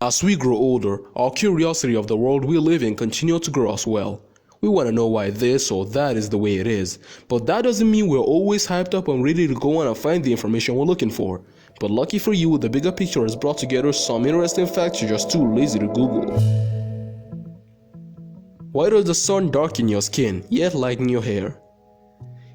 As we grow older, our curiosity of the world we live in continues to grow as well. We want to know why this or that is the way it is, but that doesn't mean we're always hyped up and ready to go on and find the information we're looking for. But lucky for you, the bigger picture has brought together some interesting facts you're just too lazy to Google. Why does the sun darken your skin, yet lighten your hair?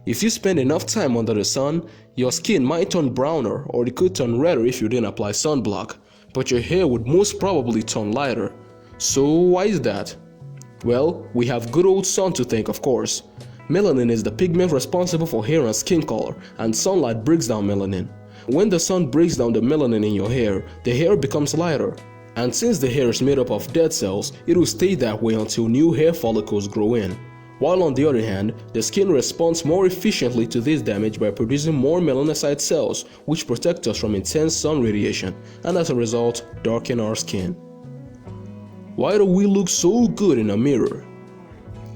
If you spend enough time under the sun, your skin might turn browner or it could turn redder if you didn't apply sunblock, but your hair would most probably turn lighter. So why is that? Well, we have good old sun to thank, of course. Melanin is the pigment responsible for hair and skin color, and sunlight breaks down melanin. When the sun breaks down the melanin in your hair, the hair becomes lighter. And since the hair is made up of dead cells, it will stay that way until new hair follicles grow in. While on the other hand, the skin responds more efficiently to this damage by producing more melanocyte cells, which protect us from intense sun radiation, and as a result, darken our skin. Why do we look so good in a mirror?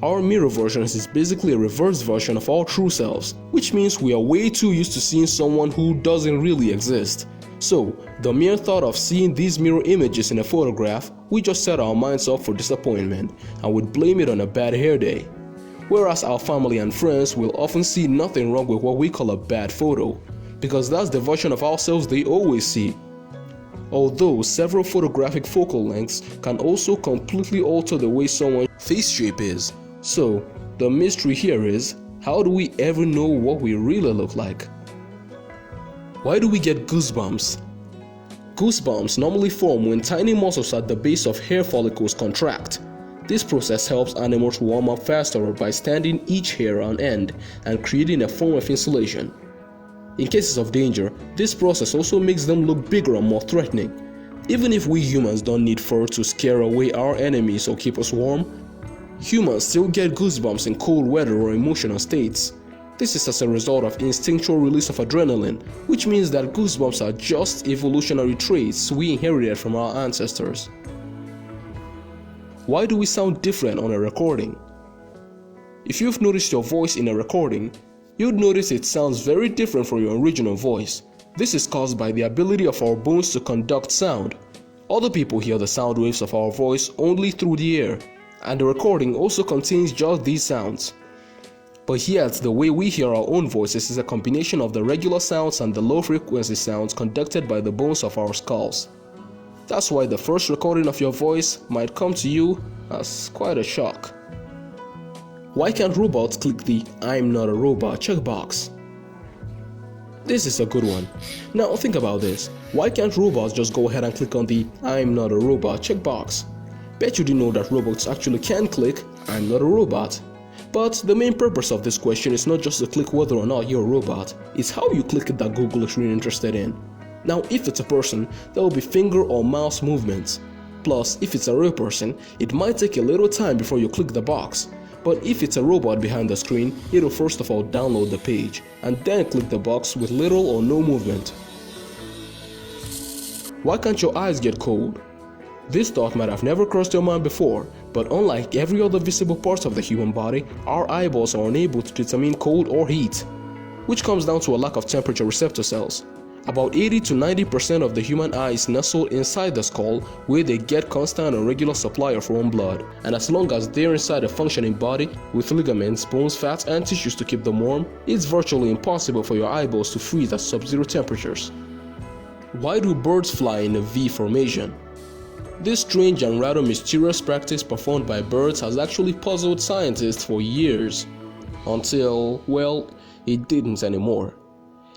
Our mirror versions is basically a reverse version of our true selves, which means we are way too used to seeing someone who doesn't really exist. So, the mere thought of seeing these mirror images in a photograph, we just set our minds up for disappointment and would blame it on a bad hair day. Whereas our family and friends will often see nothing wrong with what we call a bad photo, because that's the version of ourselves they always see. Although several photographic focal lengths can also completely alter the way someone's face shape is. So, the mystery here is, how do we ever know what we really look like? Why do we get goosebumps? Goosebumps normally form when tiny muscles at the base of hair follicles contract. This process helps animals warm up faster by standing each hair on end and creating a form of insulation. In cases of danger, this process also makes them look bigger and more threatening. Even if we humans don't need fur to scare away our enemies or keep us warm, humans still get goosebumps in cold weather or emotional states. This is as a result of instinctual release of adrenaline, which means that goosebumps are just evolutionary traits we inherited from our ancestors. Why do we sound different on a recording? If you've noticed your voice in a recording, you'd notice it sounds very different from your original voice. This is caused by the ability of our bones to conduct sound. Other people hear the sound waves of our voice only through the air, and the recording also contains just these sounds. But yet, the way we hear our own voices is a combination of the regular sounds and the low-frequency sounds conducted by the bones of our skulls. That's why the first recording of your voice might come to you as quite a shock. Why can't robots click the "I'm not a robot" checkbox? This is a good one. Now think about this. Why can't robots just go ahead and click on the "I'm not a robot" checkbox? Bet you didn't know that robots actually can click "I'm not a robot." But the main purpose of this question is not just to click whether or not you're a robot, it's how you click it that Google is really interested in. Now if it's a person, there will be finger or mouse movements. Plus, if it's a real person, it might take a little time before you click the box. But if it's a robot behind the screen, it'll first of all download the page, and then click the box with little or no movement. Why can't your eyes get cold? This thought might have never crossed your mind before, but unlike every other visible part of the human body, our eyeballs are unable to determine cold or heat, which comes down to a lack of temperature receptor cells. About 80 to 90% of the human eye is nestled inside the skull, where they get constant and regular supply of warm blood, and as long as they're inside a functioning body with ligaments, bones, fats, and tissues to keep them warm, it's virtually impossible for your eyeballs to freeze at sub-zero temperatures. Why do birds fly in a V formation? This strange and rather mysterious practice performed by birds has actually puzzled scientists for years, until, well, it didn't anymore.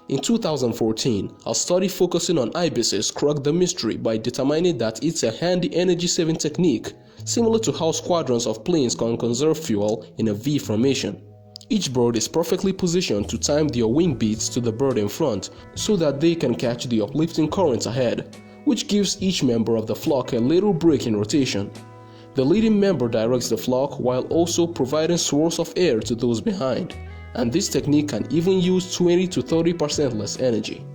In 2014, a study focusing on ibises cracked the mystery by determining that it's a handy energy-saving technique, similar to how squadrons of planes can conserve fuel in a V formation. Each bird is perfectly positioned to time their wing beats to the bird in front so that they can catch the uplifting currents ahead, which gives each member of the flock a little break in rotation. The leading member directs the flock while also providing swirls of air to those behind, and this technique can even use 20 to 30% less energy.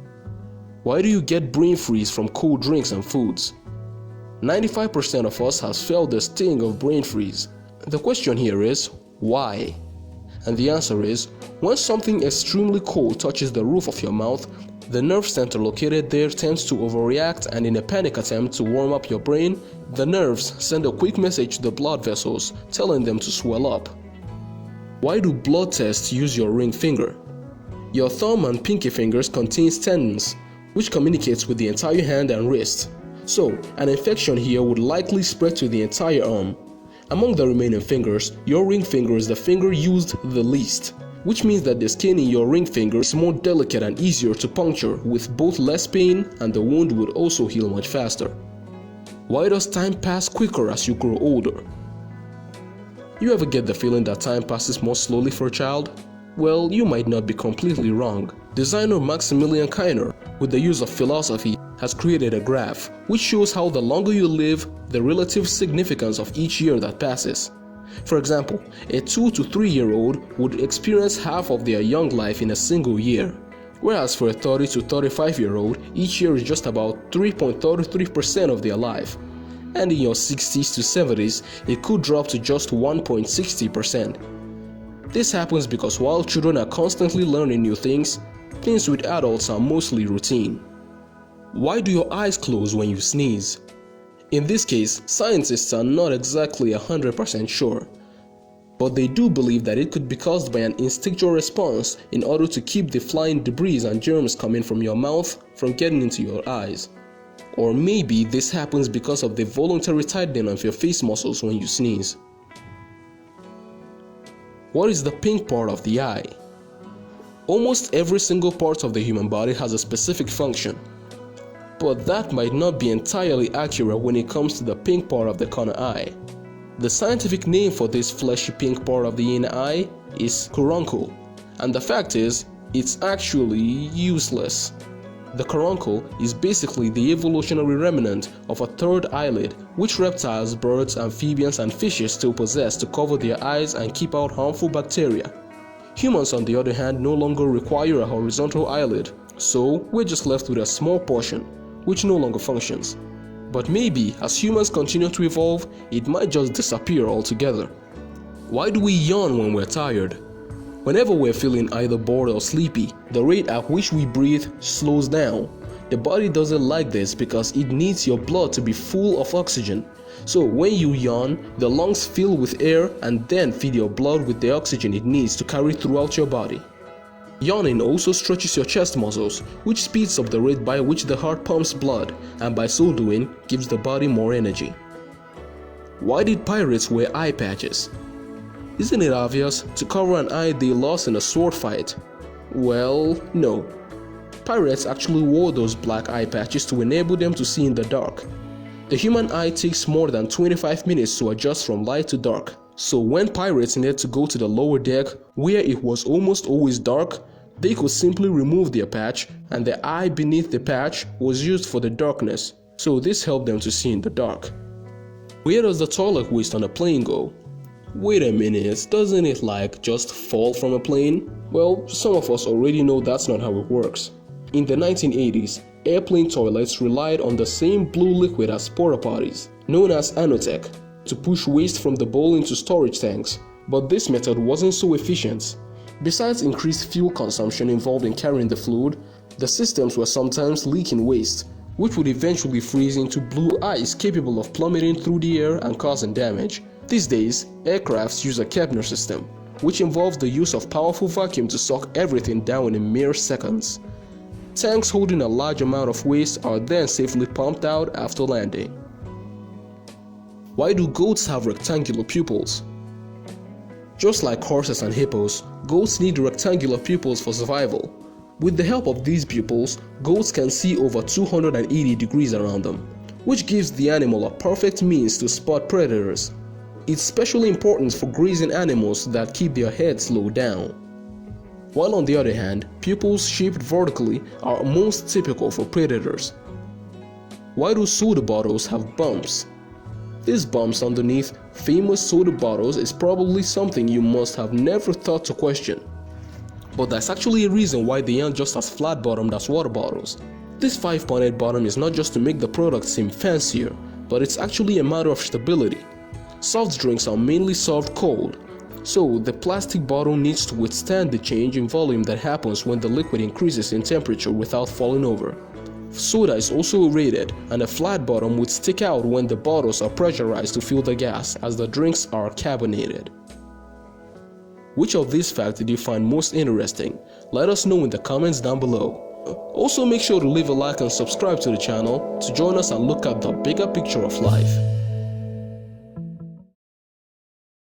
Why do you get brain freeze from cold drinks and foods? 95% of us has felt the sting of brain freeze. The question here is, why? And the answer is, when something extremely cold touches the roof of your mouth, The nerve center located there tends to overreact, and in a panic attempt to warm up your brain, the nerves send a quick message to the blood vessels telling them to swell up. Why do blood tests use your ring finger? Your thumb and pinky fingers contain tendons, which communicates with the entire hand and wrist. So, an infection here would likely spread to the entire arm. Among the remaining fingers, your ring finger is the finger used the least, which means that the skin in your ring finger is more delicate and easier to puncture with both less pain, and the wound would also heal much faster. Why does time pass quicker as you grow older? You ever get the feeling that time passes more slowly for a child? Well, you might not be completely wrong. Designer Maximilian Kiner, with the use of philosophy, has created a graph which shows how the longer you live, the relative significance of each year that passes. For example, a 2 to 3-year-old would experience half of their young life in a single year, whereas for a 30 to 35-year-old, each year is just about 3.33% of their life. And in your 60s to 70s, it could drop to just 1.60%. This happens because while children are constantly learning new things, things with adults are mostly routine. Why do your eyes close when you sneeze? In this case, scientists are not exactly 100% sure, but they do believe that it could be caused by an instinctual response in order to keep the flying debris and germs coming from your mouth from getting into your eyes. Or maybe this happens because of the voluntary tightening of your face muscles when you sneeze. What is the pink part of the eye? Almost every single part of the human body has a specific function, but that might not be entirely accurate when it comes to the pink part of the corner eye. The scientific name for this fleshy pink part of the inner eye is caruncle, and the fact is, it's actually useless. The caruncle is basically the evolutionary remnant of a third eyelid which reptiles, birds, amphibians, and fishes still possess to cover their eyes and keep out harmful bacteria. Humans, on the other hand, no longer require a horizontal eyelid, so we're just left with a small portion, which no longer functions. But maybe, as humans continue to evolve, it might just disappear altogether. Why do we yawn when we're tired? Whenever we're feeling either bored or sleepy, the rate at which we breathe slows down. The body doesn't like this because it needs your blood to be full of oxygen. So when you yawn, the lungs fill with air and then feed your blood with the oxygen it needs to carry throughout your body. Yawning also stretches your chest muscles, which speeds up the rate by which the heart pumps blood, and by so doing, gives the body more energy. Why did pirates wear eye patches? Isn't it obvious? To cover an eye they lost in a sword fight? Well, no. Pirates actually wore those black eye patches to enable them to see in the dark. The human eye takes more than 25 minutes to adjust from light to dark. So when pirates needed to go to the lower deck, where it was almost always dark, they could simply remove their patch, and the eye beneath the patch was used for the darkness. So this helped them to see in the dark. Where does the toilet waste on a plane go? Wait a minute, doesn't it just fall from a plane? Well, some of us already know that's not how it works. In the 1980s, airplane toilets relied on the same blue liquid as porta potties, known as anotech, to push waste from the bowl into storage tanks, but this method wasn't so efficient. Besides increased fuel consumption involved in carrying the fluid, the systems were sometimes leaking waste, which would eventually freeze into blue ice capable of plummeting through the air and causing damage. These days, aircrafts use a Kepner system, which involves the use of powerful vacuum to suck everything down in mere seconds. Tanks holding a large amount of waste are then safely pumped out after landing. Why do goats have rectangular pupils? Just like horses and hippos, goats need rectangular pupils for survival. With the help of these pupils, goats can see over 280 degrees around them, which gives the animal a perfect means to spot predators. It's especially important for grazing animals that keep their heads low down. While on the other hand, pupils shaped vertically are most typical for predators. Why do soda bottles have bumps? These bumps underneath famous soda bottles is probably something you must have never thought to question. But there's actually a reason why they aren't just as flat-bottomed as water bottles. This 5-pointed bottom is not just to make the product seem fancier, but it's actually a matter of stability. Soft drinks are mainly served cold, So the plastic bottle needs to withstand the change in volume that happens when the liquid increases in temperature without falling over. Soda is also aerated, and a flat bottom would stick out when the bottles are pressurized to fill the gas, as the drinks are carbonated. Which of these facts did you find most interesting? Let us know in the comments down below. Also, make sure to leave a like and subscribe to the channel to join us and look at the bigger picture of life.